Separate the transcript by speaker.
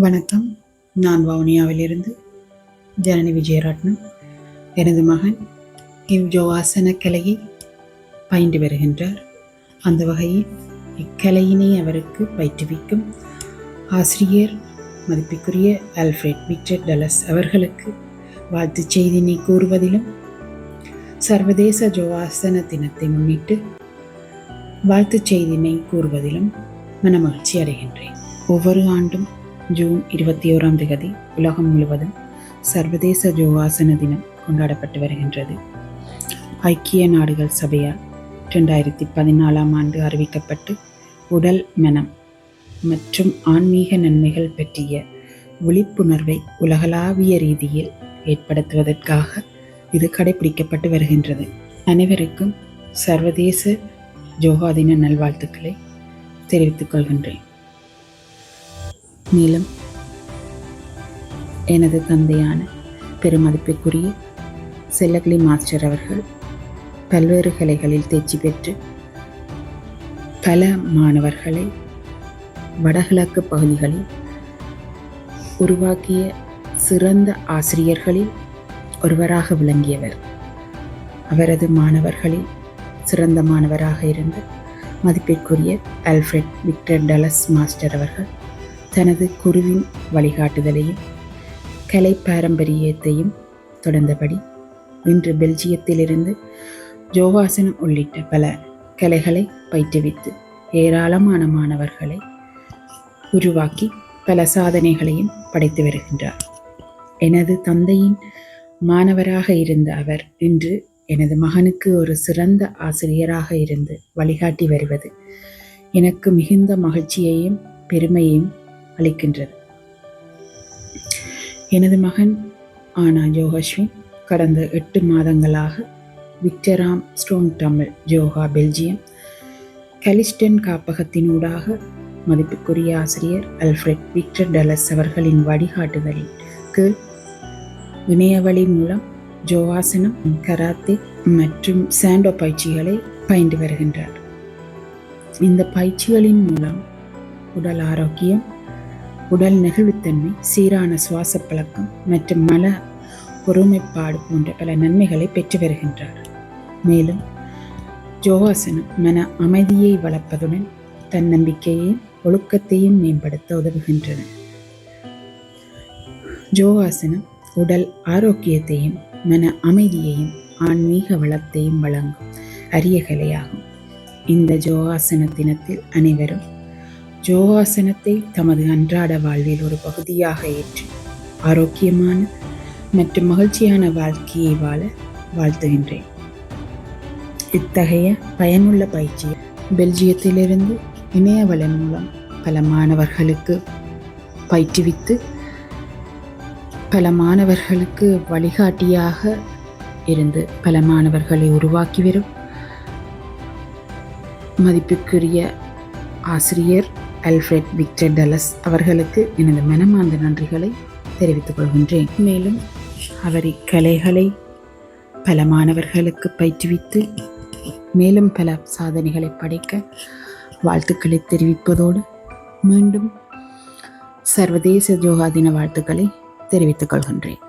Speaker 1: வணக்கம். நான் வவுனியாவிலிருந்து ஜனனி விஜயரட்னம். எனது மகன் யோகாசன கலையை பயின்று வருகின்றார். அந்த வகையில் இக்கலையினை அவருக்கு பயிற்றுவிக்கும் ஆசிரியர் மதிப்பிற்குரிய ஆல்ஃபிரட் விக்டர் டலஸ் அவர்களுக்கு வாழ்த்து செய்தினை கூறுவதிலும், சர்வதேச யோகாசன தினத்தை முன்னிட்டு வாழ்த்து செய்தினை கூறுவதிலும் மனமகிழ்ச்சி அடைகின்றேன். ஒவ்வொரு ஆண்டும் ஜூன் 21 உலகம் முழுவதும் சர்வதேச யோகாசன தினம் கொண்டாடப்பட்டு வருகின்றது. ஐக்கிய நாடுகள் சபையால் 2014 அறிவிக்கப்பட்டு உடல், மனம் மற்றும் ஆன்மீக நன்மைகள் பற்றிய விழிப்புணர்வை உலகளாவிய ரீதியில் ஏற்படுத்துவதற்காக இது கடைபிடிக்கப்பட்டு வருகின்றது. அனைவருக்கும் சர்வதேச யோகா தின நல்வாழ்த்துக்களை தெரிவித்துக் கொள்கின்றேன். மேலும் எனது தந்தையான பெருமதிப்புக்குரிய செல்லகிளி மாஸ்டர் அவர்கள் பல்வேறு கலைகளில் தேர்ச்சி பெற்று பல மாணவர்களை வடகிழக்கு பகுதிகளில் உருவாக்கிய சிறந்த ஆசிரியர்களில் ஒருவராக விளங்கியவர். அவரது மாணவர்களில் சிறந்த மாணவராக இருந்த மதிப்பிற்குரிய ஆல்ஃபிரட் விக்டர் டலஸ் மாஸ்டர் அவர்கள் தனது குருவின் வழிகாட்டுதலையும் கலை பாரம்பரியத்தையும் தொடர்ந்தபடி இன்று பெல்ஜியத்திலிருந்து யோகாசனம் உள்ளிட்ட பல கலைகளை பயிற்றுவித்து ஏராளமான மாணவர்களை உருவாக்கி பல சாதனைகளையும் படைத்து வருகின்றார். எனது தந்தையின் மாணவராக இருந்த அவர் இன்று எனது மகனுக்கு ஒரு சிறந்த ஆசிரியராக இருந்து வழிகாட்டி வருவது எனக்கு மிகுந்த மகிழ்ச்சியையும் பெருமையையும் அளிக்கின்றது. எனது மகன் ஆனா யோகஸ்வின் கடந்த 8 மாதங்களாக விக்டராம் ஸ்ட்ரோங் தமிழ் யோகா பெல்ஜியம் கலிஸ்டன் காப்பகத்தினூடாக மதிப்புக்குரிய ஆசிரியர் ஆல்ஃபிரட் விக்டர் டலஸ் அவர்களின் வழிகாட்டுதலின் கீழ் இணையவழி மூலம் யோகாசனம், கராத்தே மற்றும் சாண்டோ பயிற்சிகளை பயின்று வருகின்றார். இந்த பயிற்சிகளின் மூலம் உடல் ஆரோக்கியம், உடல் நெகிழ்வுத்தன்மை, சீரான சுவாச பழக்கம் மற்றும் மன ஒருமைப்பாடு போன்ற பல நன்மைகளை பெற்று வருகின்றார். மேலும் யோகாசனம் மன அமைதியை வளர்ப்பதுடன் தன்னம்பிக்கையையும் ஒழுக்கத்தையும் மேம்படுத்த உதவுகின்றன. யோகாசனம் உடல் ஆரோக்கியத்தையும் மன அமைதியையும் ஆன்மீக வளத்தையும் வழங்கும் அரிய கலையாகும். இந்த யோகாசன தினத்தில் அனைவரும் யோகாசனத்தை தமது அன்றாட வாழ்வில் ஒரு பகுதியாக ஏற்று ஆரோக்கியமான மற்றும் மகிழ்ச்சியான வாழ்க்கையை வாழ வாழ்த்துகின்றேன். இத்தகைய பயனுள்ள பயிற்சியை பெல்ஜியத்திலிருந்து இணையவழி மூலம் பல மாணவர்களுக்கு பயிற்றுவித்து பல மாணவர்களுக்கு வழிகாட்டியாக இருந்து பல மாணவர்களை உருவாக்கி வரும் மதிப்புக்குரிய ஆசிரியர் ஆல்ஃபிரட் விக்டர் டலஸ் அவர்களுக்கு எனது மனமார்ந்த நன்றிகளை தெரிவித்துக் கொள்கின்றேன். மேலும் அவர் இக்கலைகளை பல மாணவர்களுக்கு பயிற்றுவித்து மேலும் பல சாதனைகளை படைக்க வாழ்த்துக்களை தெரிவிப்பதோடு மீண்டும் சர்வதேச யோகா தின வாழ்த்துக்களை தெரிவித்துக் கொள்கின்றேன்.